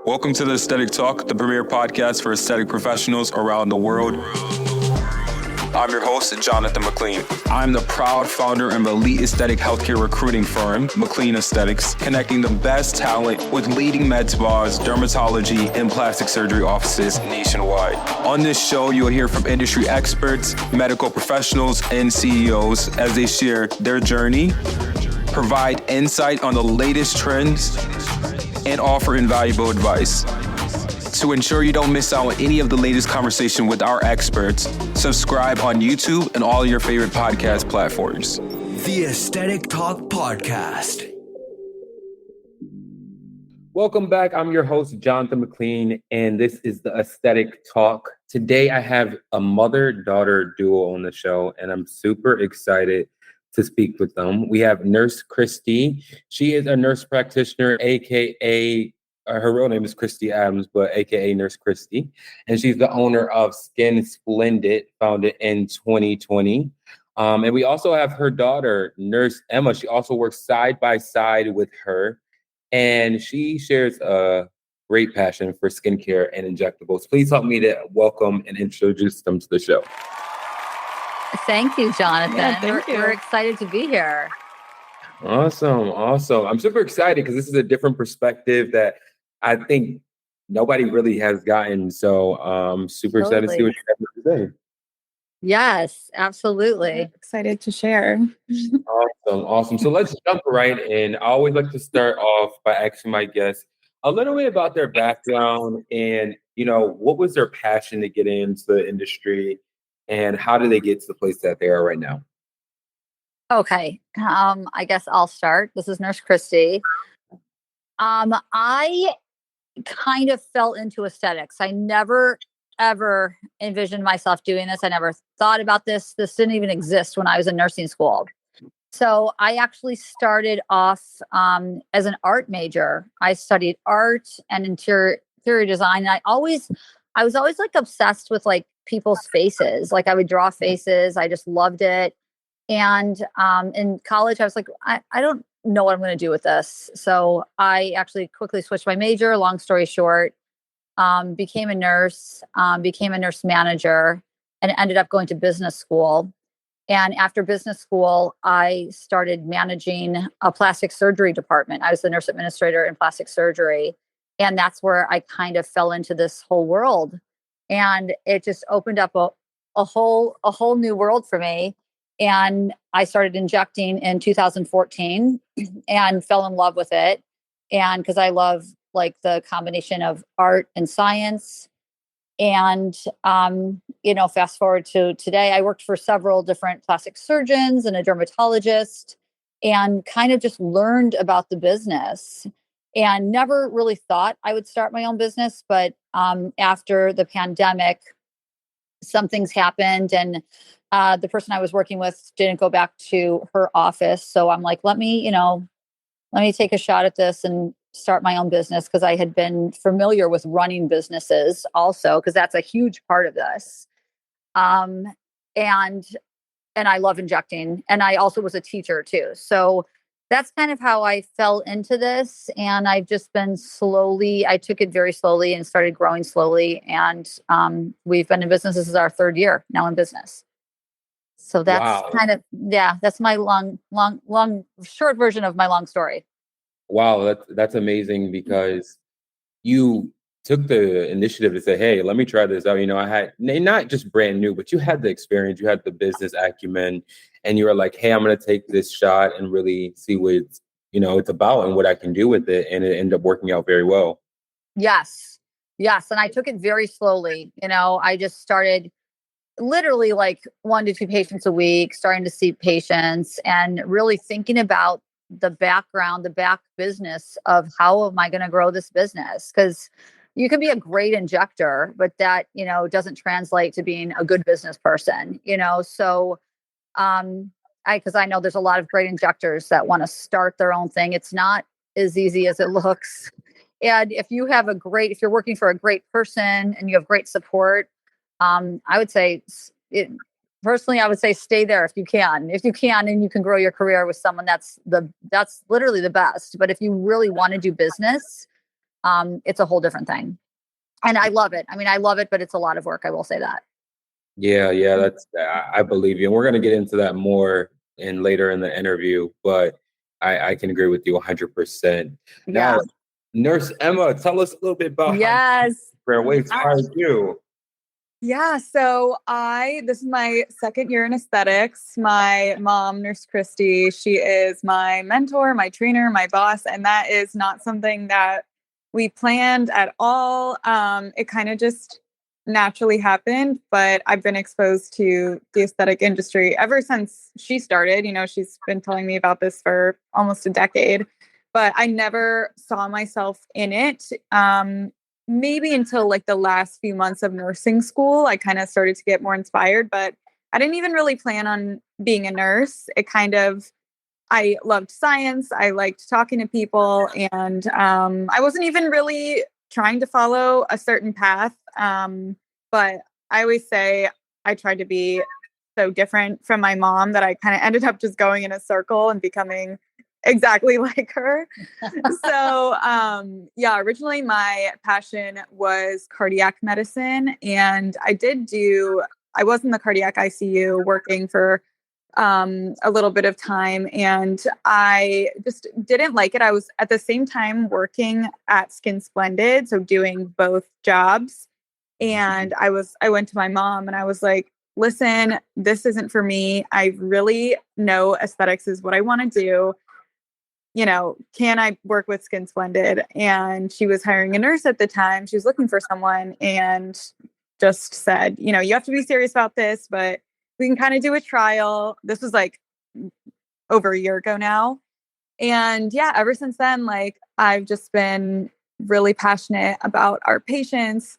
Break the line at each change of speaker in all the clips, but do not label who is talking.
Welcome to the Aesthetic Talk, the premier podcast for aesthetic professionals around the world. I'm your host, Jonathan McLean. I'm the proud founder of elite aesthetic healthcare recruiting firm, McLean Aesthetics, connecting the best talent with leading med spas, dermatology, and plastic surgery offices nationwide. On this show, you'll hear from industry experts, medical professionals, and CEOs as they share their journey, provide insight on the latest trends, and offer invaluable advice. To ensure you don't miss out on any of the latest conversation with our experts, subscribe on YouTube and all your favorite podcast platforms.
The Aesthetic Talk Podcast.
Welcome back. I'm your host, Jonathan McLean, and this is the Aesthetic Talk. Today, I have a mother-daughter duo on the show, and I'm super excited to speak with them. We have Nurse Christy. She is a nurse practitioner, aka her real name is Christy Adams, but aka Nurse Christy, and she's the owner of SkinSplendid, founded in 2020. And we also have her daughter, Nurse Emma. She also works side by side with her, and she shares a great passion for skincare and injectables. Please help me to welcome and introduce them to the show.
Thank you, Jonathan.
Yeah, thank you.
We're excited to be here.
Awesome. I'm super excited because this is a different perspective that I think nobody really has gotten. So super excited to see what you have to say.
Yes, absolutely.
Excited to share.
Awesome. So let's jump right in. I always like to start off by asking my guests a little bit about their background and, what was their passion to get into the industry and how did they get to the place that they are right now?
Okay. I guess I'll start. This is Nurse Christy. I kind of fell into aesthetics. I never, ever envisioned myself doing this. I never thought about this. This didn't even exist when I was in nursing school. So I actually started off as an art major. I studied art and interior design. And I was always like obsessed with like people's faces. Like I would draw faces. I just loved it. And in college, I was like, I don't know what I'm going to do with this. So I actually quickly switched my major. Long story short, became a nurse manager, and ended up going to business school. And after business school, I started managing a plastic surgery department. I was the nurse administrator in plastic surgery. And that's where I kind of fell into this whole world. And it just opened up a whole new world for me. And I started injecting in 2014 and fell in love with it. And because I love like the combination of art and science. And, fast forward to today, I worked for several different plastic surgeons and a dermatologist and kind of just learned about the business and never really thought I would start my own business. But after the pandemic, some things happened and the person I was working with didn't go back to her office. So I'm like, let me take a shot at this and start my own business, because I had been familiar with running businesses also, because that's a huge part of this. And I love injecting, and I also was a teacher too. So that's kind of how I fell into this. And I've just been I took it very slowly and started growing slowly. And we've been in business. This is our third year now in business. So that's that's my short version of my long story.
Wow, that's amazing because you took the initiative to say, hey, let me try this out. I had not just brand new, but you had the experience, you had the business acumen, and you were like, hey, I'm going to take this shot and really see what it's about and what I can do with it. And it ended up working out very well.
Yes. And I took it very slowly. I just started literally like 1 to 2 patients a week, starting to see patients and really thinking about the back business of how am I going to grow this business? Because you can be a great injector, but that, doesn't translate to being a good business person, So, because I know there's a lot of great injectors that want to start their own thing. It's not as easy as it looks. And if you're working for a great person and you have great support, I would say personally, I would say stay there if you can, and you can grow your career with someone that's literally the best. But if you really want to do business, it's a whole different thing. And I love it. I mean, I love it, but it's a lot of work. I will say that.
Yeah, I believe you. And we're going to get into that more later in the interview, but I can agree with you 100%. Now,
Yeah.
Nurse Emma, tell us a little bit about
Yes.
what inspired you.
Yeah. So this is my second year in aesthetics. My mom, Nurse Christy, she is my mentor, my trainer, my boss. And that is not something that we planned at all. It kind of just naturally happened, but I've been exposed to the aesthetic industry ever since she started. She's been telling me about this for almost a decade, but I never saw myself in it. Maybe until like the last few months of nursing school, I kind of started to get more inspired, but I didn't even really plan on being a nurse. I loved science. I liked talking to people, and I wasn't even really trying to follow a certain path. But I always say I tried to be so different from my mom that I kind of ended up just going in a circle and becoming exactly like her. So, originally my passion was cardiac medicine, and I was in the cardiac ICU working for a little bit of time, and I just didn't like it. I was at the same time working at SkinSplendid, so doing both jobs. And I went to my mom and I was like, listen, this isn't for me. I really know aesthetics is what I want to do. Can I work with SkinSplendid? And she was hiring a nurse at the time. She was looking for someone and just said, you have to be serious about this, but we can kind of do a trial. This was like over a year ago now. And yeah, ever since then, like I've just been really passionate about our patients,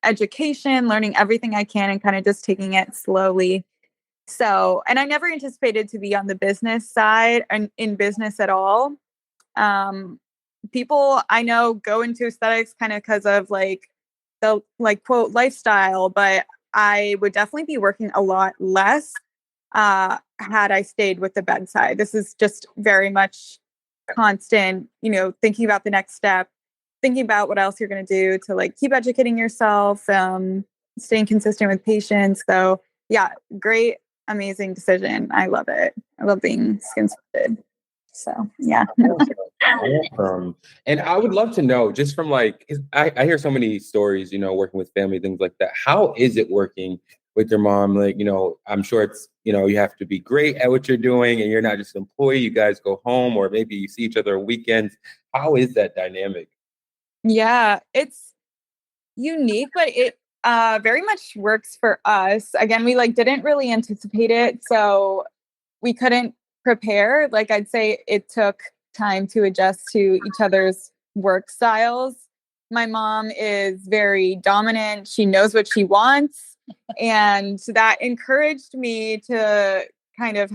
education, learning everything I can and kind of just taking it slowly. So, and I never anticipated to be on the business side and in business at all. People I know go into aesthetics kind of because of like the like quote lifestyle, but I would definitely be working a lot less had I stayed with the bedside. This is just very much constant, thinking about the next step, thinking about what else you're going to do to like keep educating yourself, staying consistent with patients. So yeah, great, amazing decision. I love it. I love being SkinSplendid. So yeah.
Awesome. And I would love to know, just from like, 'cause I hear so many stories, working with family, things like that. How is it working with your mom? Like, I'm sure it's, you have to be great at what you're doing and you're not just an employee. You guys go home or maybe you see each other on weekends. How is that dynamic?
Yeah, it's unique, but it very much works for us. Again, we like didn't really anticipate it, so we couldn't prepare. Like I'd say it took time to adjust to each other's work styles. My mom is very dominant. She knows what she wants. And that encouraged me to kind of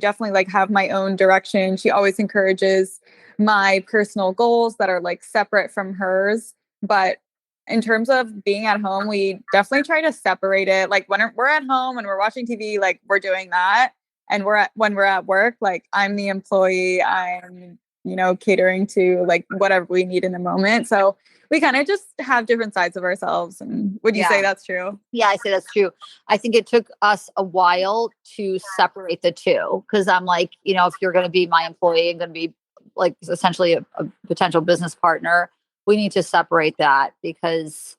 definitely like have my own direction. She always encourages my personal goals that are like separate from hers. But in terms of being at home, we definitely try to separate it. Like when we're at home and we're watching TV, like we're doing that. And when we're at work, like I'm the employee, I'm, catering to like whatever we need in the moment. So we kind of just have different sides of ourselves. And would you say that's true?
Yeah, I say that's true. I think it took us a while to separate the two because I'm like, if you're going to be my employee and going to be like essentially a potential business partner, we need to separate that because,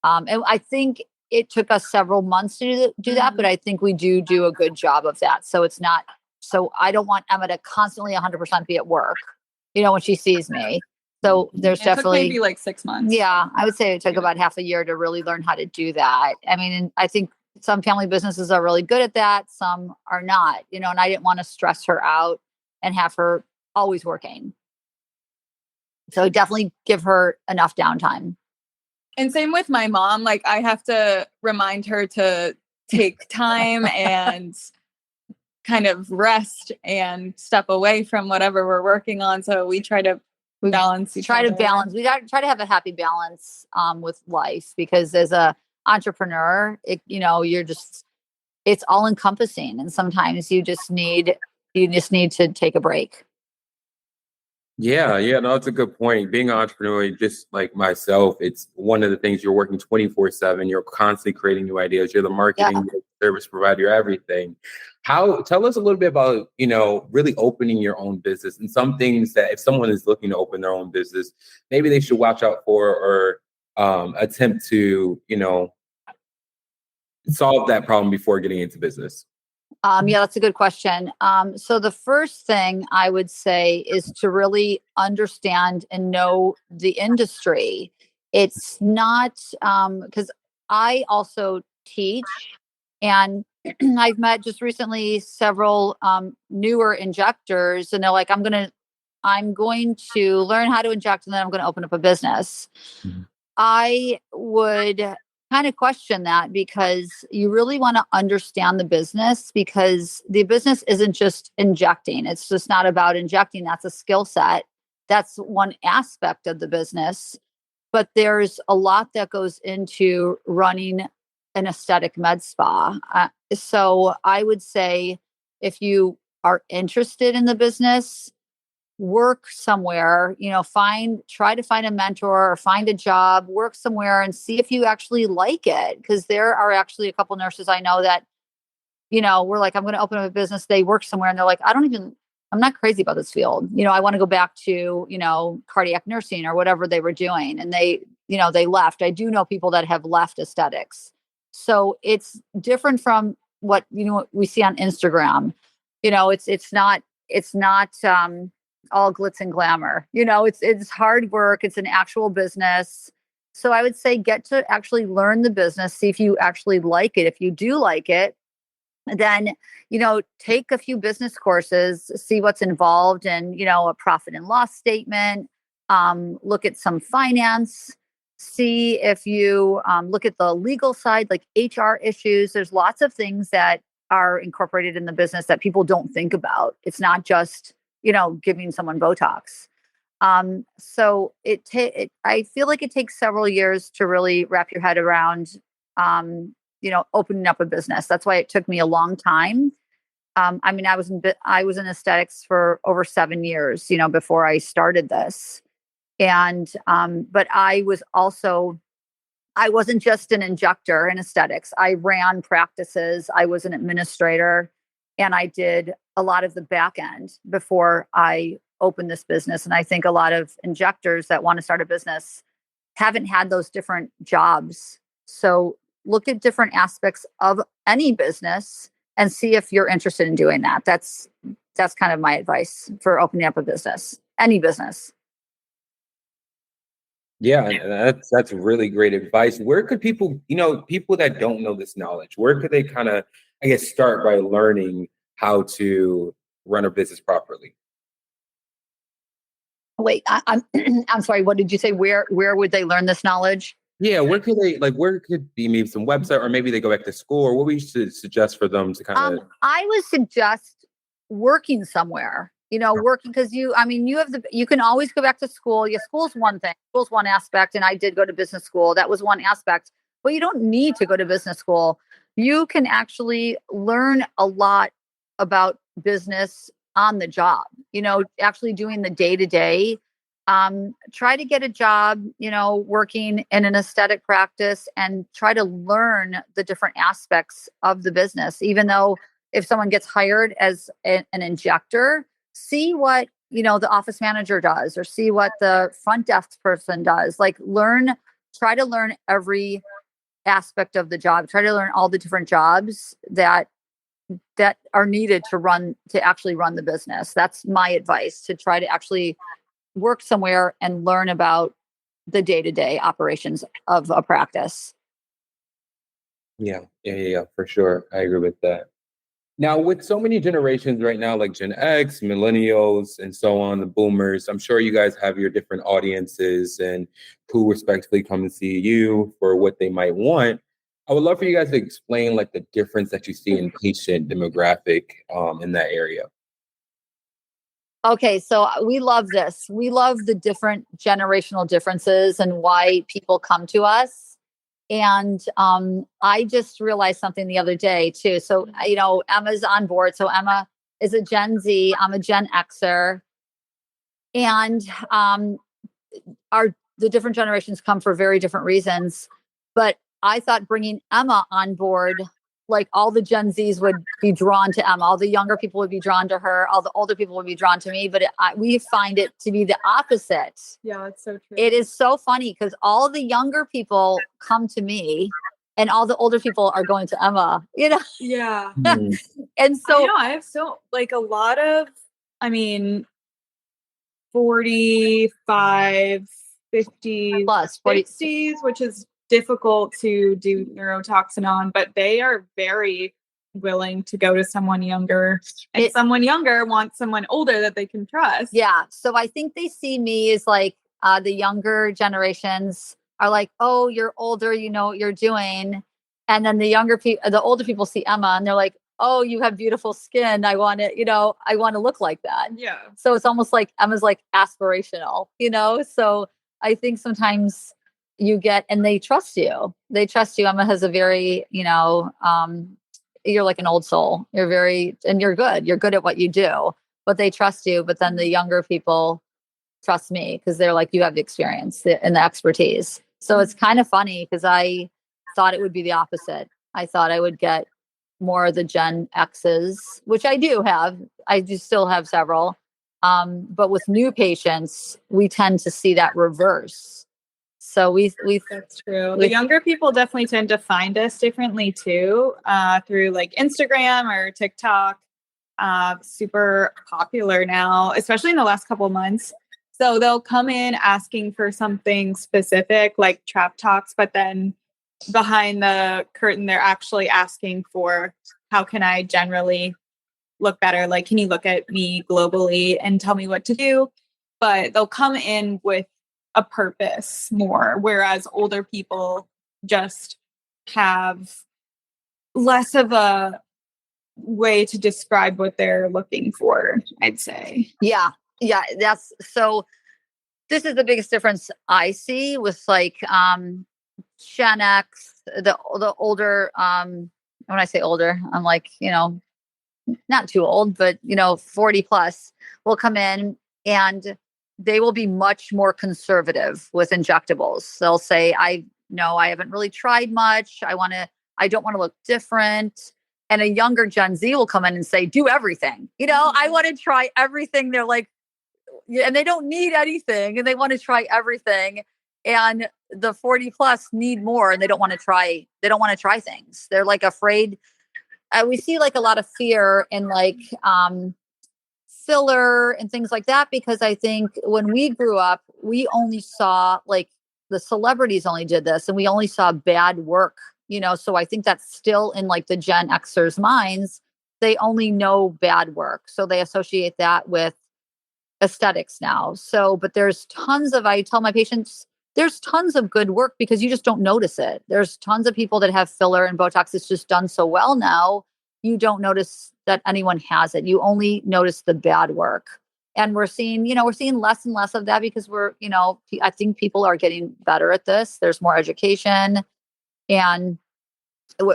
and I think it took us several months to do that, but I think we do a good job of that. So it's not, so I don't want Emma to constantly 100% be at work, when she sees me. So there's definitely
maybe like 6 months.
Yeah, I would say it took about half a year to really learn how to do that. I mean, and I think some family businesses are really good at that. Some are not, and I didn't want to stress her out and have her always working. So definitely give her enough downtime.
And same with my mom. Like I have to remind her to take time and kind of rest and step away from whatever we're working on. So we try to balance.
We try to have a happy balance with life because as a entrepreneur, it's all encompassing. And sometimes you just need to take a break.
Yeah, no, that's a good point. Being an entrepreneur, just like myself, it's one of the things you're working 24/7. You're constantly creating new ideas. You're the
Yeah.
marketing, you're the service provider, you're everything. How, tell us a little bit about, really opening your own business and some things that if someone is looking to open their own business, maybe they should watch out for or attempt to, solve that problem before getting into business.
Yeah, that's a good question. So the first thing I would say is to really understand and know the industry. It's not because I also teach, and I've met just recently several newer injectors, and they're like, I'm going to learn how to inject, and then I'm going to open up a business."
Mhm.
I would kind of question that because you really want to understand the business, because the business isn't just injecting. It's just not about injecting. That's a skill set. That's one aspect of the business. But there's a lot that goes into running an aesthetic med spa. So I would say if you are interested in the business, work somewhere, try to find a mentor or find a job, work somewhere and see if you actually like it. Cause there are actually a couple nurses I know that, we're like, I'm going to open up a business. They work somewhere and they're like, I'm not crazy about this field. I want to go back to, cardiac nursing or whatever they were doing. And they left. I do know people that have left aesthetics. So it's different from what we see on Instagram. It's not all glitz and glamour. It's hard work. It's an actual business. So I would say get to actually learn the business, see if you actually like it. If you do like it, then take a few business courses, see what's involved in a profit and loss statement, look at some finance, see if you look at the legal side, like HR issues. There's lots of things that are incorporated in the business that people don't think about. It's not just giving someone Botox. So I feel like it takes several years to really wrap your head around opening up a business. That's why it took me a long time. I mean, I was in aesthetics for over 7 years, before I started this. And but I wasn't just an injector in aesthetics. I ran practices. I was an administrator, and I did a lot of the back end before I opened this business. And I think a lot of injectors that want to start a business haven't had those different jobs. So look at different aspects of any business and see if you're interested in doing that. That's kind of my advice for opening up a business, any business.
Yeah, and that's really great advice. Where could people, people that don't know this knowledge, where could they kind of, I guess, start by learning how to run a business properly?
Wait, I'm I'm sorry. What did you say? Where would they learn this knowledge?
Yeah, where could they like? Where could be maybe some website, or maybe they go back to school, or what we should suggest for them to kind of?
I would suggest working somewhere. Working because you can always go back to school. Yeah, school's one thing. School's one aspect, and I did go to business school. That was one aspect. But you don't need to go to business school. You can actually learn a lot about business on the job. Actually doing the day to day. Try to get a job, working in an aesthetic practice and try to learn the different aspects of the business. Even though if someone gets hired as an injector, see what, the office manager does or see what the front desk person does. Try to learn every aspect of the job. Try to learn all the different jobs that are needed to actually run the business. That's my advice, to try to actually work somewhere and learn about the day-to-day operations of a practice.
Yeah, for sure. I agree with that. Now, with so many generations right now, like Gen X, millennials, and so on, the boomers, I'm sure you guys have your different audiences and who respectively come to see you for what they might want. I would love for you guys to explain like the difference that you see in patient demographic in that area.
Okay, so we love this. We love the different generational differences and why people come to us. And I just realized something the other day too. So, Emma's on board. So Emma is a Gen Z. I'm a Gen Xer. And the different generations come for very different reasons. But I thought bringing Emma on board, like all the Gen Zs would be drawn to Emma, all the younger people would be drawn to her, all the older people would be drawn to me. But we find it to be the opposite.
Yeah, that's so true.
It is so funny because all the younger people come to me and all the older people are going to Emma, you know?
Yeah.
And so
I have like a lot of, 45, 50
plus 40,
60s, which is difficult to do neurotoxin on, but they are very willing to go to someone younger, and someone younger wants someone older that they can trust.
Yeah. So I think they see me as like the younger generations are like, oh, you're older, you know what you're doing. And then the older people see Emma and they're like, oh, you have beautiful skin. I want to look like that.
Yeah.
So it's almost like Emma's like aspirational, you know? So I think sometimes you get, and they trust you. They trust you. Emma has a very, you're like an old soul. And you're good. You're good at what you do, but they trust you. But then the younger people trust me because they're like, you have the experience and the expertise. So it's kind of funny because I thought it would be the opposite. I thought I would get more of the Gen X's, which I do have. I do still have several. But with new patients, we tend to see that reverse. So
that's true. The younger people definitely tend to find us differently too, through like Instagram or TikTok. Super popular now, especially in the last couple of months. So they'll come in asking for something specific like Trap Talks, but then behind the curtain, they're actually asking for, how can I generally look better? Like, can you look at me globally and tell me what to do? But they'll come in with a purpose more, whereas older people just have less of a way to describe what they're looking for, I'd say.
Yeah. That's so. This is the biggest difference I see with like Gen X, the older. When I say older, I'm like, not too old, but 40 plus will come in and they will be much more conservative with injectables. They'll say, I haven't really tried much. I don't want to look different. And a younger Gen Z will come in and say, do everything. I want to try everything. They're like, and they don't need anything and they want to try everything. And the 40 plus need more and they don't want to try things. They're like afraid. We see like a lot of fear in like filler and things like that, because I think when we grew up, we only saw like the celebrities only did this and we only saw bad work, so I think that's still in like the Gen Xers minds. They only know bad work. So they associate that with aesthetics now. So, but I tell my patients, there's tons of good work because you just don't notice it. There's tons of people that have filler and Botox. It's just done so well now. You don't notice that anyone has it. You only notice the bad work. And we're seeing less and less of that because I think people are getting better at this. There's more education and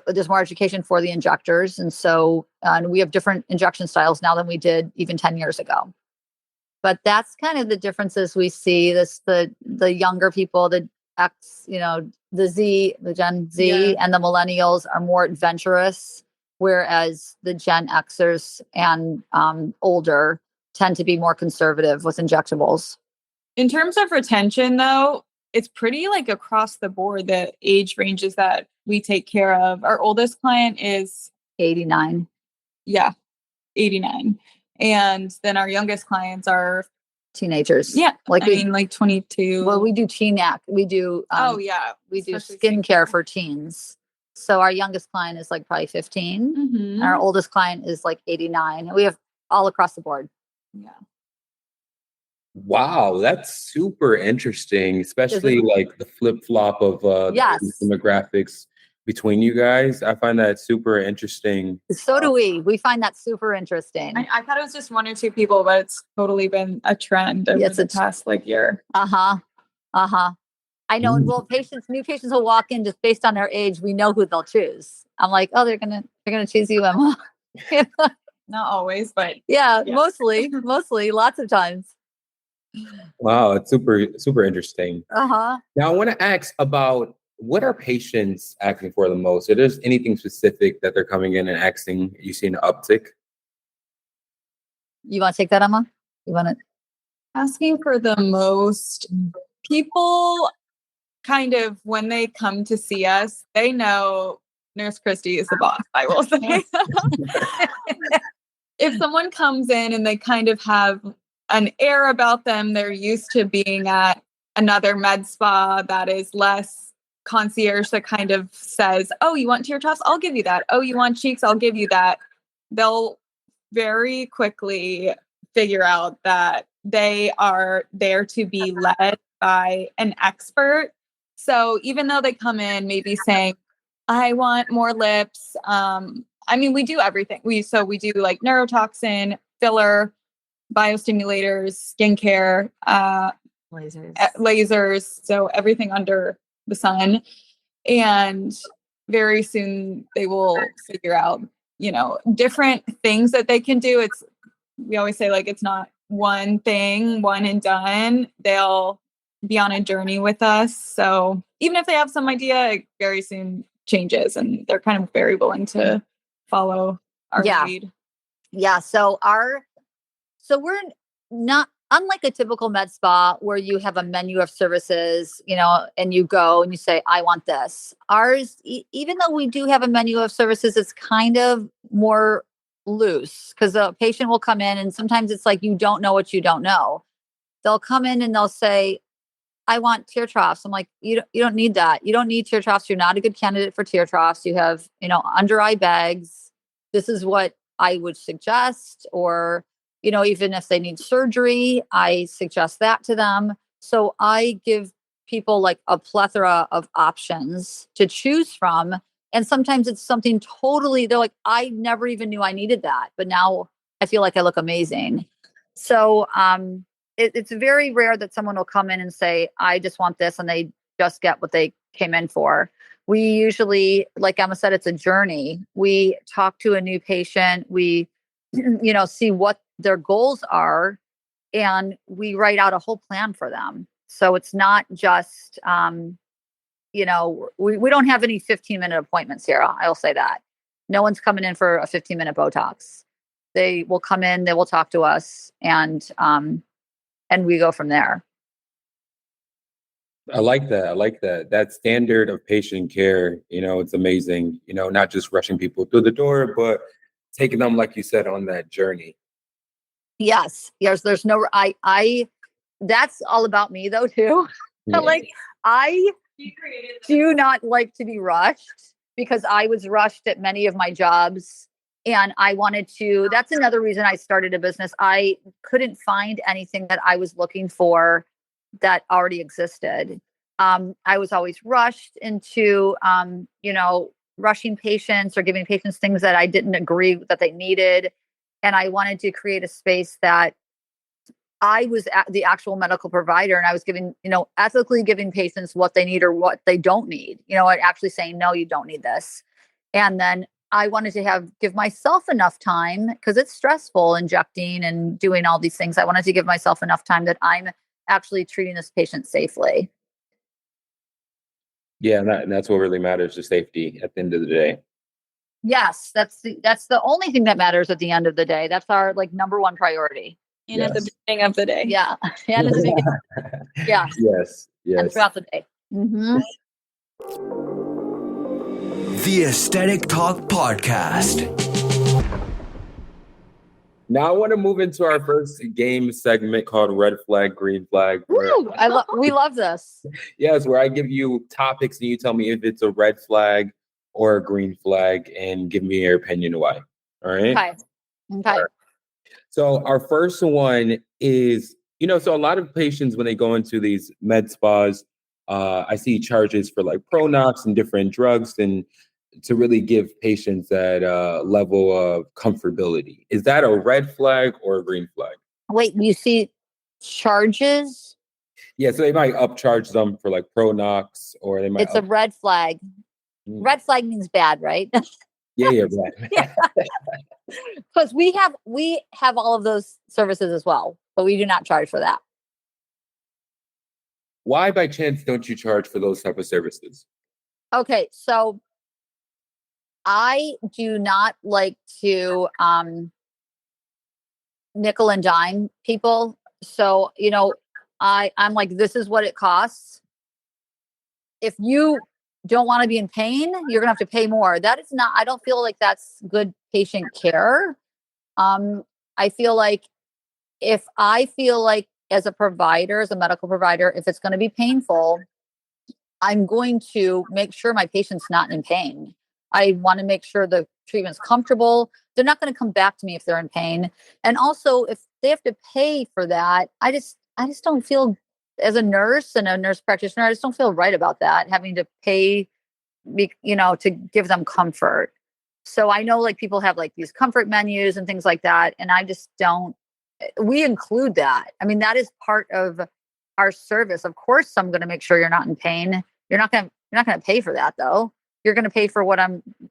there's more education for the injectors. And we have different injection styles now than we did even 10 years ago. But that's kind of the differences we see. The younger people, the X, the Gen Z and the millennials are more adventurous, whereas the Gen Xers and older tend to be more conservative with injectables.
In terms of retention, though, it's pretty like across the board, the age ranges that we take care of. Our oldest client is
89.
Yeah, 89. And then our youngest clients are
teenagers.
Yeah. Like 22.
Well, we do teen act. We do. We do skincare for teens. So our youngest client is like probably 15.
Mm-hmm.
And our oldest client is like 89. We have all across the board.
Yeah.
Wow, that's super interesting, especially like the flip-flop of demographics between you guys. I find that super interesting.
So do we. We find that super interesting.
I thought it was just one or two people, but it's totally been a trend over the past year.
I know. And new patients will walk in just based on their age. We know who they'll choose. I'm like, oh, they're gonna choose you, Emma.
Not always, but
yeah. mostly, lots of times.
Wow, it's super, super interesting.
Uh-huh.
Now, I want to ask about what are patients asking for the most? If there's anything specific that they're coming in and asking, you see an uptick?
You want to take that, Emma? You want to?
Asking for the most, people kind of, when they come to see us, they know Nurse Christy is the boss, I will say. If someone comes in and they kind of have an air about them, they're used to being at another med spa that is less concierge, that kind of says, oh, you want tear troughs? I'll give you that. Oh, you want cheeks? I'll give you that. They'll very quickly figure out that they are there to be led by an expert. So even though they come in maybe saying, I want more lips, I mean, we do everything. We do like neurotoxin, filler, biostimulators, skincare, lasers, so everything under the sun. And very soon they will figure out, different things that they can do. We always say, like, it's not one thing, one and done. They'll be on a journey with us. So even if they have some idea, it very soon changes, and they're kind of very willing to follow our lead.
Yeah. So we're not, unlike a typical med spa where you have a menu of services, and you go and you say, I want this. Ours, even though we do have a menu of services, it's kind of more loose, because a patient will come in and sometimes it's like, you don't know what you don't know. They'll come in and they'll say, I want tear troughs. I'm like, you don't need that. You don't need tear troughs. You're not a good candidate for tear troughs. You have, under eye bags. This is what I would suggest. Or, even if they need surgery, I suggest that to them. So I give people like a plethora of options to choose from. And sometimes it's something totally, they're like, I never even knew I needed that, but now I feel like I look amazing. So, it's very rare that someone will come in and say, I just want this, and they just get what they came in for. We usually, like Emma said, it's a journey. We talk to a new patient. We, see what their goals are, and we write out a whole plan for them. So it's not just, we don't have any 15-minute appointments here. I'll say that. No one's coming in for a 15-minute Botox. They will come in, they will talk to us, and we go from there.
I like that. That standard of patient care, it's amazing. Not just rushing people through the door, but taking them, like you said, on that journey.
Yes. There's no, that's all about me though, too.
Yeah.
Like, I do not like to be rushed, because I was rushed at many of my jobs. And I wanted to, that's another reason I started a business. I couldn't find anything that I was looking for that already existed. I was always rushed into, rushing patients or giving patients things that I didn't agree that they needed. And I wanted to create a space that I was the actual medical provider, and I was giving, ethically giving patients what they need or what they don't need, actually saying, no, you don't need this. And then I wanted to give myself enough time, because it's stressful injecting and doing all these things. I wanted to give myself enough time that I'm actually treating this patient safely.
Yeah, and that's what really matters, the safety at the end of the day.
Yes, that's the only thing that matters at the end of the day. That's our number one priority.
And at the beginning of the day.
Yeah. And at the beginning. Yeah.
Yes.
And throughout the day. Mm-hmm.
The Aesthetic Talk Podcast.
Now I want to move into our first game segment called Red Flag, Green Flag.
Woo! We love this.
Yes, where I give you topics and you tell me if it's a red flag or a green flag, and give me your opinion why. All right?
Okay.
All right. So our first one is, so a lot of patients, when they go into these med spas, I see charges for like Pronox and different drugs, and to really give patients that level of comfortability. Is that a red flag or a green flag?
Wait, you see charges?
Yeah, so they might upcharge them for like Pronox, or they might.
It's a red flag. Red flag means bad, right?
Yeah, right.
Because we have all of those services as well, but we do not charge for that.
Why by chance don't you charge for those type of services?
Okay, so I do not like to nickel and dime people. So, I'm like, this is what it costs. If you don't want to be in pain, you're gonna have to pay more. That is not, I don't feel like that's good patient care. Um, I feel like if I feel like as a provider, as a medical provider, if it's going to be painful, I'm going to make sure my patient's not in pain. I want to make sure the treatment's comfortable. They're not going to come back to me if they're in pain. And also if they have to pay for that, I just don't feel, as a nurse and a nurse practitioner, I just don't feel right about that, having to pay, to give them comfort. So I know like people have like these comfort menus and things like that. And I just don't, we include that. I mean, that is part of our service. Of course, I'm going to make sure you're not in pain. You're not going to pay for that though. You're going to pay for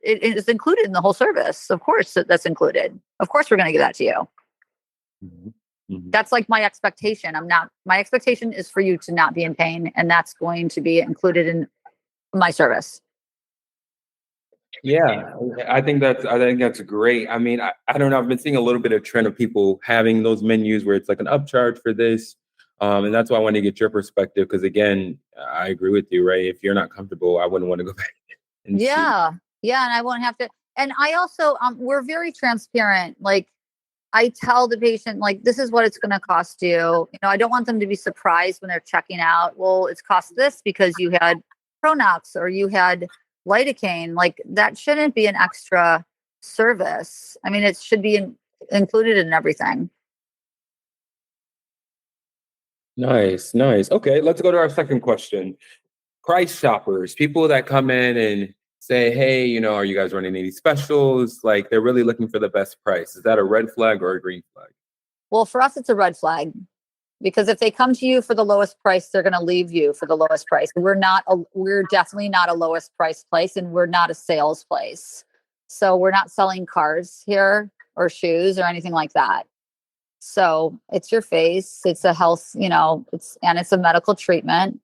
it is included in the whole service. Of course, that's included. Of course, we're going to give that to you.
Mm-hmm. Mm-hmm.
That's like my expectation. My expectation is for you to not be in pain, and that's going to be included in my service.
Yeah, I think that's great. I mean, I don't know. I've been seeing a little bit of trend of people having those menus where it's like an upcharge for this. And that's why I wanted to get your perspective. Because again, I agree with you, right? If you're not comfortable, I wouldn't want to go back and see.
Yeah. Yeah. And I won't have to. And I also, we're very transparent. Like, I tell the patient, like, this is what it's going to cost you. I don't want them to be surprised when they're checking out. Well, it's cost this because you had Pronox or you had lidocaine. Like, that shouldn't be an extra service. I mean, it should be included in everything.
Nice, nice. Okay, let's go to our second question. Price shoppers, people that come in and say, hey, are you guys running any specials? Like they're really looking for the best price. Is that a red flag or a green flag?
Well, for us, it's a red flag, because if they come to you for the lowest price, they're going to leave you for the lowest price. We're definitely not a lowest price place, and we're not a sales place. So we're not selling cars here or shoes or anything like that. So it's your face, it's a health, it's a medical treatment.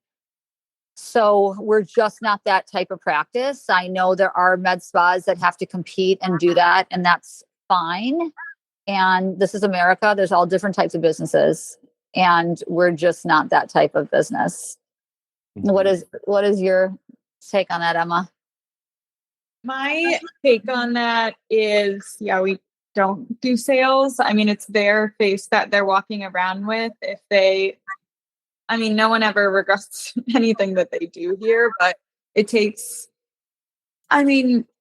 So we're just not that type of practice. I know there are med spas that have to compete and do that, and that's fine. And this is America. There's all different types of businesses, and we're just not that type of business.
Mm-hmm.
What is your take on that, Emma?
My take on that is, yeah, we don't do sales. I mean, it's their face that they're walking around with. No one ever regrets anything that they do here, but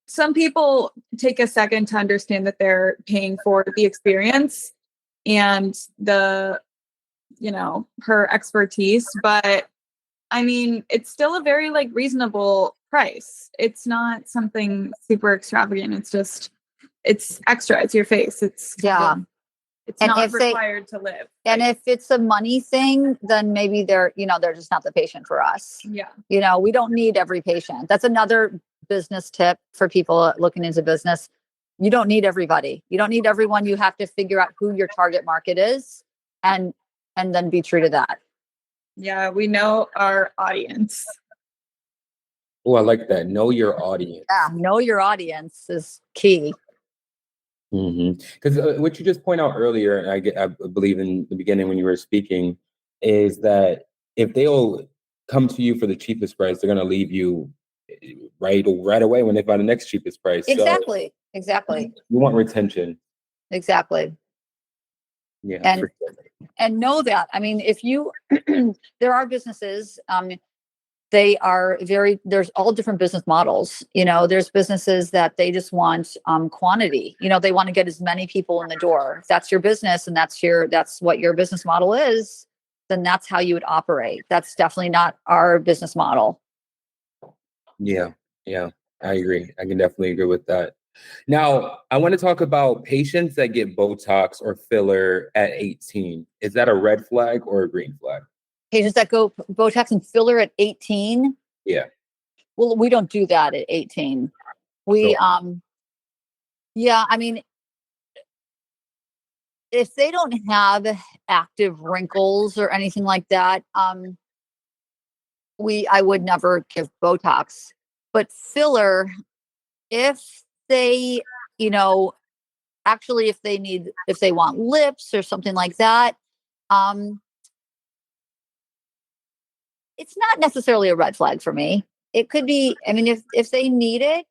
some people take a second to understand that they're paying for the experience and her expertise, but it's still a very reasonable price. It's not something super extravagant. It's extra. It's your face. It's not required to live.
And if it's a money thing, then maybe they're just not the patient for us.
Yeah.
We don't need every patient. That's another business tip for people looking into business. You don't need everybody. You don't need everyone. You have to figure out who your target market is and then be true to that.
Yeah, we know our audience.
Oh, I like that. Know your audience.
Yeah, know your audience is key.
Because what you just point out earlier, and I believe in the beginning when you were speaking, is that if they'll come to you for the cheapest price, they're going to leave you right away when they find the next cheapest price.
Exactly.
So
Exactly.
you want retention.
Exactly.
Yeah.
And know that. I mean, if you, there are businesses, there's all different business models. There's businesses that they just want quantity. They want to get as many people in the door. If that's your business and that's what your business model is, then that's how you would operate. That's definitely not our business model.
Yeah. I agree. I can definitely agree with that. Now, I want to talk about patients that get Botox or filler at 18. Is that a red flag or a green flag?
Patients that go Botox and filler at 18?
Yeah.
Well, we don't do that at 18. If they don't have active wrinkles or anything like that, I would never give Botox, but filler, if they, you know, actually, if they want lips or something like that, um, it's not necessarily a red flag for me. It could be, I mean, if they need it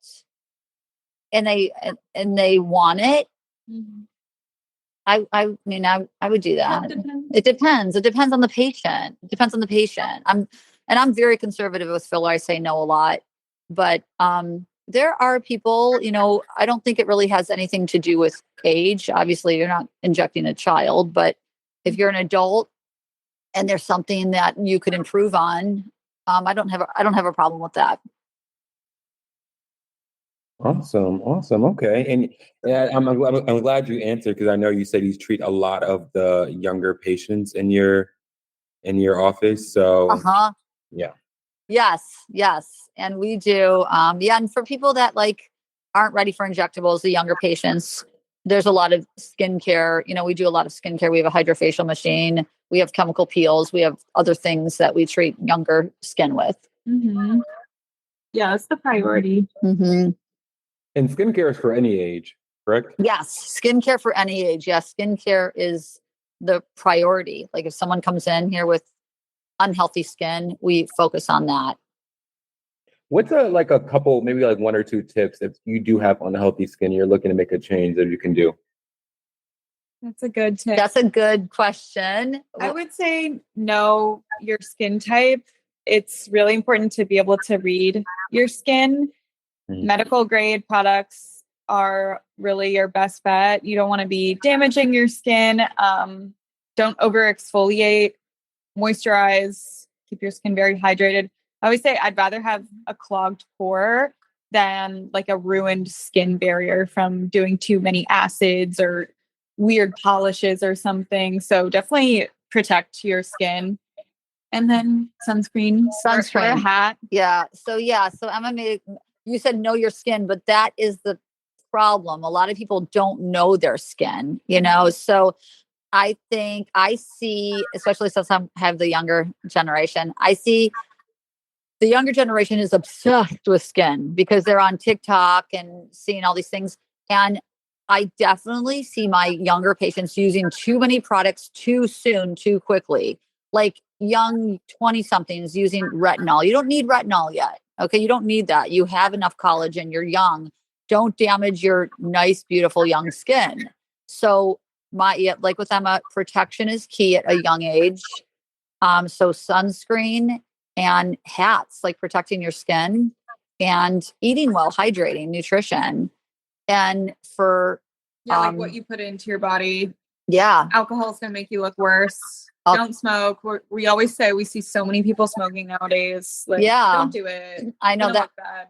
and they want it,
Mhm.
I mean, I would do that. It depends. It depends on the patient. It depends on the patient. I'm very conservative with filler. I say no a lot, but there are people, I don't think it really has anything to do with age. Obviously, you're not injecting a child, but if you're an adult and there's something that you could improve on, I don't have a problem with that.
Awesome. Awesome. Okay. And I'm glad you answered, because I know you said you treat a lot of the younger patients in your office. So
Uh-huh.
yeah.
Yes. And we do. Yeah. And for people that aren't ready for injectables, the younger patients, there's a lot of skincare. We do a lot of skincare. We have a hydrofacial machine. We have chemical peels. We have other things that we treat younger skin with.
Mm-hmm. Yeah, that's the priority.
Mm-hmm.
And skincare is for any age, correct?
Yes. Skincare for any age. Yes. Skincare is the priority. Like if someone comes in here with unhealthy skin, we focus on that.
What's a couple, maybe like one or two tips if you do have unhealthy skin, you're looking to make a change that you can do?
That's a good tip.
That's a good question.
I would say know your skin type. It's really important to be able to read your skin. Medical grade products are really your best bet. You don't want to be damaging your skin. Don't over exfoliate, moisturize, keep your skin very hydrated. I always say I'd rather have a clogged pore than like a ruined skin barrier from doing too many acids or weird polishes or something. So definitely protect your skin. And then sunscreen. Wear a hat.
Yeah. So Emma, you said know your skin, but that is the problem. A lot of people don't know their skin, So I think I see, especially since I have the younger generation, I see the younger generation is obsessed with skin because they're on TikTok and seeing all these things. And I definitely see my younger patients using too many products too soon, too quickly. Like young 20 somethings using retinol. You don't need retinol yet. Okay. You don't need that. You have enough collagen. You're young. Don't damage your nice, beautiful young skin. So like with Emma, protection is key at a young age. So sunscreen and hats, like protecting your skin and eating well, hydrating, nutrition. And for
like what you put into your body.
Yeah.
Alcohol is going to make you look worse. Don't smoke. We always say we see so many people smoking nowadays. Don't do it.
I know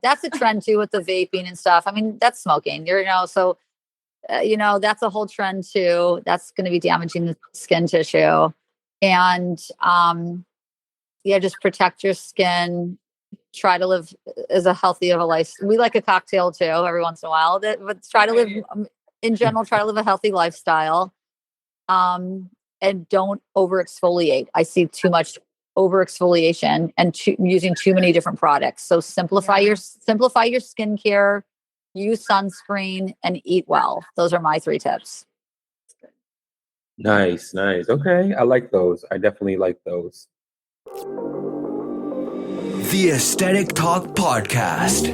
that's a trend too with the vaping and stuff. I mean, that's smoking, so, that's a whole trend too. That's going to be damaging the skin tissue. And, just protect your skin. Try to live as a healthy of a life. We like a cocktail too every once in a while, but try to live in general, try to live a healthy lifestyle. And don't over exfoliate. I see too much over exfoliation and using too many different products. So simplify your skincare, use sunscreen, and eat well. Those are my 3 tips.
Nice. Okay. I like those. I definitely like those.
The Aesthetic Talk Podcast.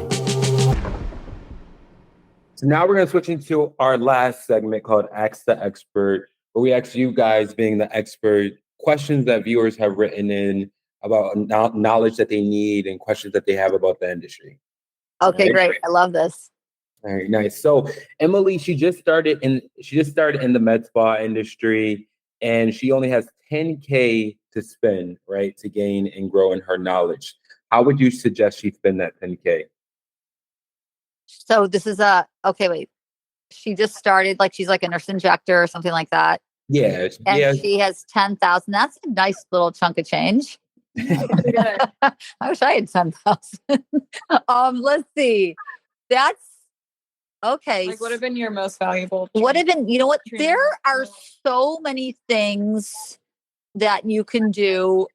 So now we're going to switch into our last segment called Ask the Expert, where we ask you guys, being the expert, questions that viewers have written in about knowledge that they need and questions that they have about the industry.
Okay, great. I love this.
All right, nice. So Emily, she just started in the med spa industry, and she only has $10K to spend, right, to gain and grow in her knowledge. How would you suggest she spend that $10K?
So this is wait. She just started, she's like a nurse injector or something like that.
Yeah.
And she has 10,000. That's a nice little chunk of change. I wish I had 10,000. Let's see. That's okay.
What would have been your most valuable?
What have been, what? There are so many things that you can do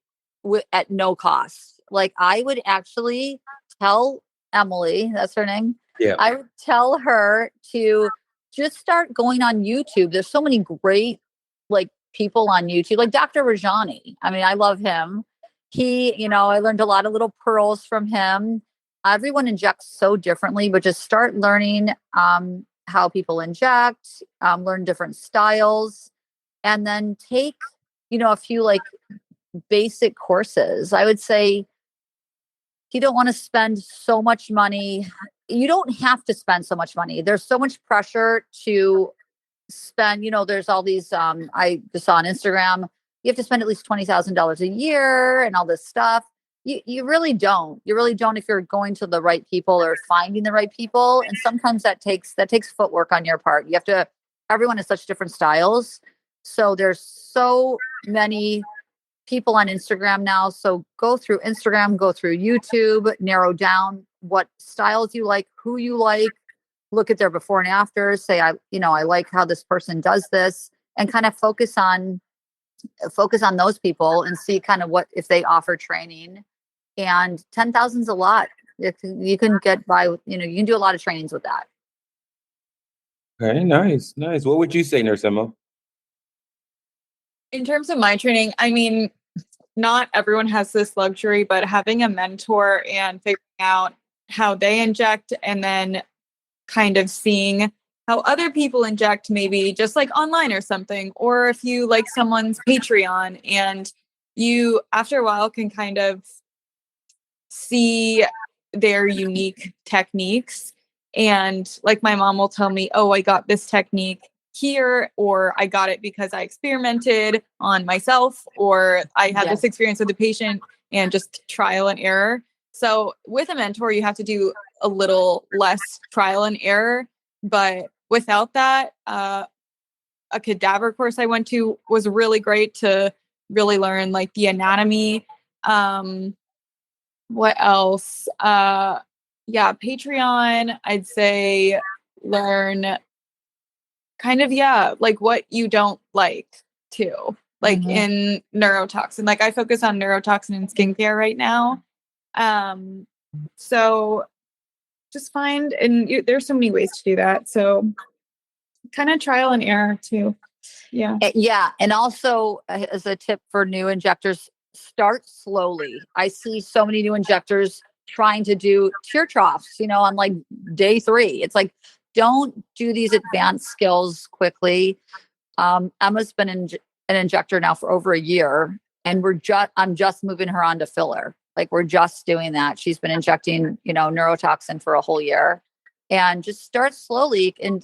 at no cost. like I would actually tell Emily, that's her name.
Yeah.
I would tell her to just start going on YouTube. There's so many great like people on YouTube, like Dr. Rajani. I mean, I love him. I learned a lot of little pearls from him. Everyone injects so differently, but just start learning how people inject, learn different styles, and then take, a few like basic courses. I would say you don't want to spend so much money. You don't have to spend so much money. There's so much pressure to spend, there's all these, I just saw on Instagram, you have to spend at least $20,000 a year and all this stuff. You really don't. You really don't if you're going to the right people or finding the right people. And sometimes that takes footwork on your part. Everyone has such different styles. So there's so many people on Instagram now. So go through Instagram, go through YouTube, narrow down what styles you like, who you like, look at their before and afters, say, I like how this person does this, and kind of focus on those people and see kind of what, if they offer training. And 10,000 is a lot. You can get by with, you can do a lot of trainings with that.
Okay, nice. What would you say, Nurse Emma?
In terms of my training, I mean, not everyone has this luxury, but having a mentor and figuring out how they inject and then kind of seeing how other people inject, maybe just like online or something, or if you like someone's Patreon, and you after a while can kind of see their unique techniques. And like my mom will tell me, oh, I got this technique here, or I got it because I experimented on myself, or I had this experience with a patient, and just trial and error. So with a mentor, you have to do a little less trial and error. But without that, a cadaver course I went to was really great to really learn like the anatomy. What else? Patreon, I'd say learn kind of, like what you don't like too. Like in neurotoxin, like I focus on neurotoxin and skincare right now. So just find, and there's so many ways to do that. So kind of trial and error too. Yeah.
Yeah. And also as a tip for new injectors, start slowly. I see so many new injectors trying to do tear troughs, on like day 3. It's like, don't do these advanced skills quickly. Emma's been an injector now for over a year, and I'm just moving her on to filler. Like we're just doing that. She's been injecting, neurotoxin for a whole year, and just start slowly and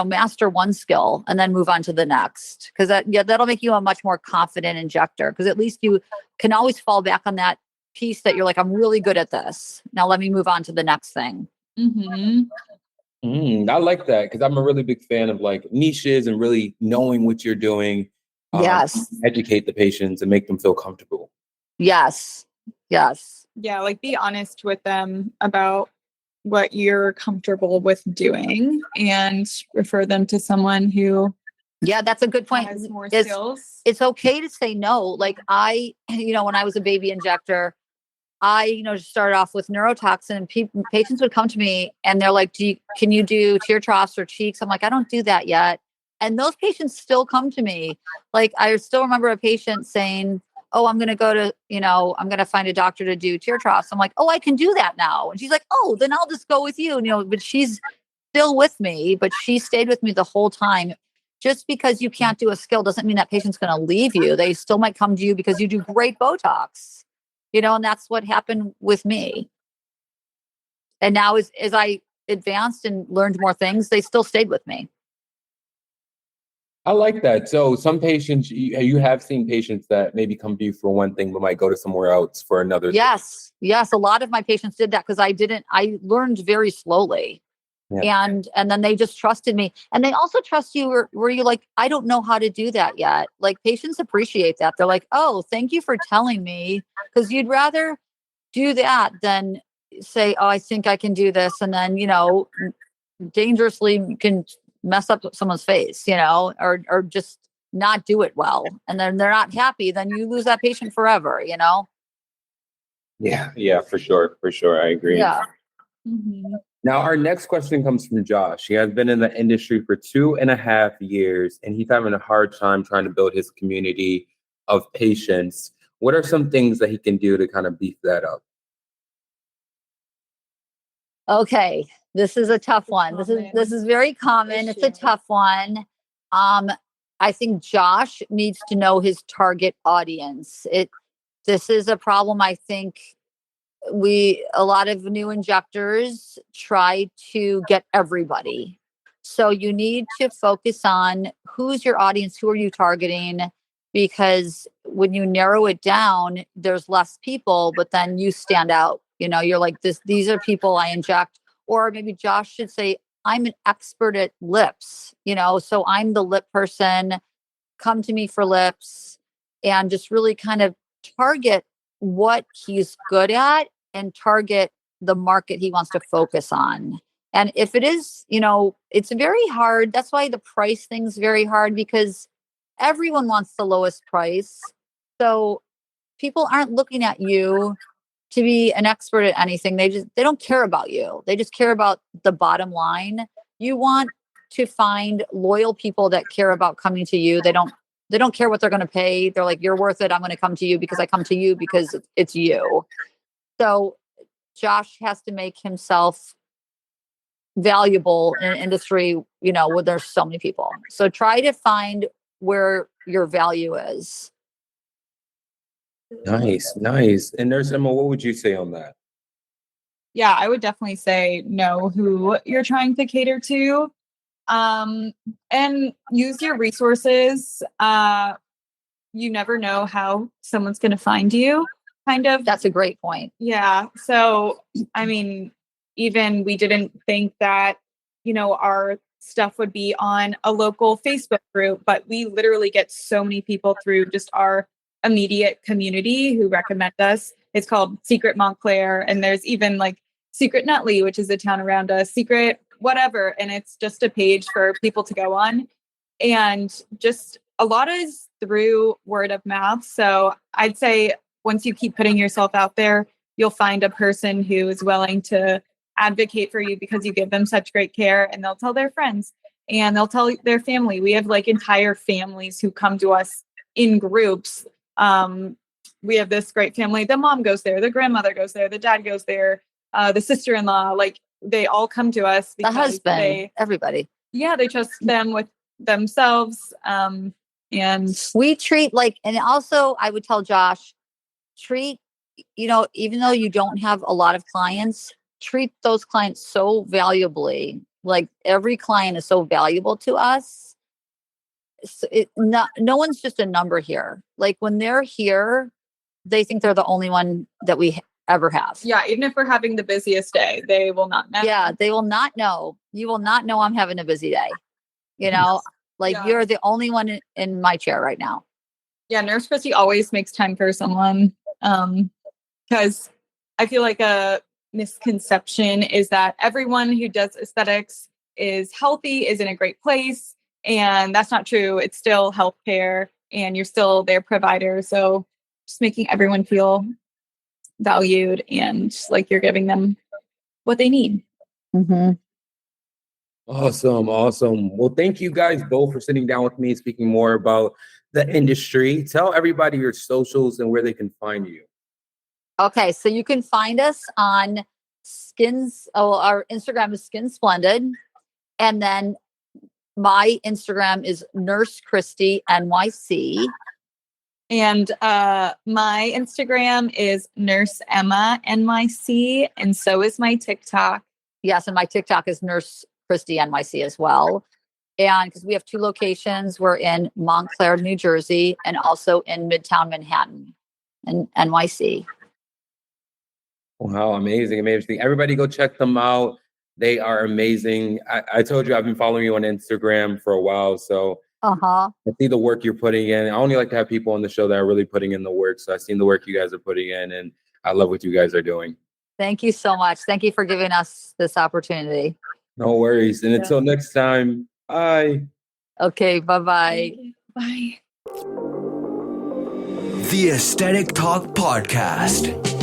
master one skill and then move on to the next. Cause that'll make you a much more confident injector. Cause at least you can always fall back on that piece that you're like, I'm really good at this. Now let me move on to the next thing.
I like that, because I'm a really big fan of like niches and really knowing what you're doing.
Yes.
Educate the patients and make them feel comfortable.
Yes. Yeah.
Like be honest with them about what you're comfortable with doing and refer them to someone who
that's a good point.
Has more skills.
It's okay to say no. Like I, when I was a baby injector, I, started off with neurotoxin, and patients would come to me and they're like, can you do tear troughs or cheeks? I'm like, I don't do that yet. And those patients still come to me. Like I still remember a patient saying, oh, I'm going to go to, I'm going to find a doctor to do tear troughs. I'm like, oh, I can do that now. And she's like, oh, then I'll just go with you. But she's still with me, but she stayed with me the whole time. Just because you can't do a skill doesn't mean that patient's going to leave you. They still might come to you because you do great Botox, and that's what happened with me. And now as I advanced and learned more things, they still stayed with me.
I like that. So some patients, you have seen patients that maybe come to you for one thing, but might go to somewhere else for another thing.
Yes. A lot of my patients did that because I learned very slowly. Yeah. And then they just trusted me. And they also trust you where you're like, I don't know how to do that yet. Like patients appreciate that. They're like, oh, thank you for telling me, because you'd rather do that than say, oh, I think I can do this. And then, dangerously can mess up someone's face, or just not do it well. And then they're not happy. Then you lose that patient forever,
Yeah, for sure. For sure. I agree.
Yeah.
Mhm.
Now, our next question comes from Josh. He has been in the industry for 2.5 years, and he's having a hard time trying to build his community of patients. What are some things that he can do to kind of beef that up?
Okay, this is a tough one. This is very common. It's a tough one. I think Josh needs to know his target audience. This is a problem. I think a lot of new injectors try to get everybody. So you need to focus on who's your audience, who are you targeting? Because when you narrow it down, there's less people, but then you stand out. You're like these are people I inject. Or maybe Josh should say, I'm an expert at lips, so I'm the lip person. Come to me for lips, and just really kind of target what he's good at and target the market he wants to focus on. And if it is, it's very hard. That's why the price thing's very hard, because everyone wants the lowest price. So people aren't looking at you to be an expert at anything. They don't care about you. They just care about the bottom line. You want to find loyal people that care about coming to you. They don't care what they're going to pay. They're like, you're worth it. I'm going to come to you because I come to you because it's you. So Josh has to make himself valuable in an industry, where there's so many people. So try to find where your value is.
Nice. And Nurse Emma, what would you say on that?
Yeah, I would definitely say know who you're trying to cater to, and use your resources. You never know how someone's going to find you, kind of.
That's a great point.
Yeah. So, I mean, even we didn't think that, our stuff would be on a local Facebook group, but we literally get so many people through just our immediate community who recommend us. It's called Secret Montclair. And there's even like Secret Nutley, which is a town around us, Secret whatever. And it's just a page for people to go on. And just a lot is through word of mouth. So I'd say once you keep putting yourself out there, you'll find a person who is willing to advocate for you because you give them such great care, and they'll tell their friends and they'll tell their family. We have like entire families who come to us in groups. We have this great family. The mom goes there, the grandmother goes there, the dad goes there, the sister-in-law, like they all come to us because
the husband, everybody.
Yeah, they trust them with themselves. And
we treat and also I would tell Josh, treat, even though you don't have a lot of clients, treat those clients so valuably. Like every client is so valuable to us. No one's just a number here. Like when they're here, they think they're the only one that we ever have.
Yeah, even if we're having the busiest day, they will not know.
Yeah, they will not know. You will not know I'm having a busy day. You're the only one in my chair right now.
Yeah, Nurse Christy always makes time for someone. Because I feel like a misconception is that everyone who does aesthetics is healthy, is in a great place. And that's not true. It's still healthcare and you're still their provider. So just making everyone feel valued and like you're giving them what they need.
Mm-hmm.
Awesome. Well, thank you guys both for sitting down with me and speaking more about the industry. Tell everybody your socials and where they can find you.
Okay, so you can find us on our Instagram is SkinSplendid. And then my Instagram is Nurse Christy NYC.
And my Instagram is Nurse Emma NYC. And so is my TikTok.
Yes, and my TikTok is Nurse Christy NYC as well. And because we have 2 locations, we're in Montclair, New Jersey, and also in Midtown Manhattan and NYC.
Wow, amazing. Everybody go check them out. They are amazing. I told you I've been following you on Instagram for a while, so I see the work you're putting in. I only like to have people on the show that are really putting in the work, so I've seen the work you guys are putting in, and I love what you guys are doing.
Thank you so much. Thank you for giving us this opportunity.
No worries. And until next time, bye.
Okay, bye-bye.
Bye.
The Aesthetic Talk Podcast.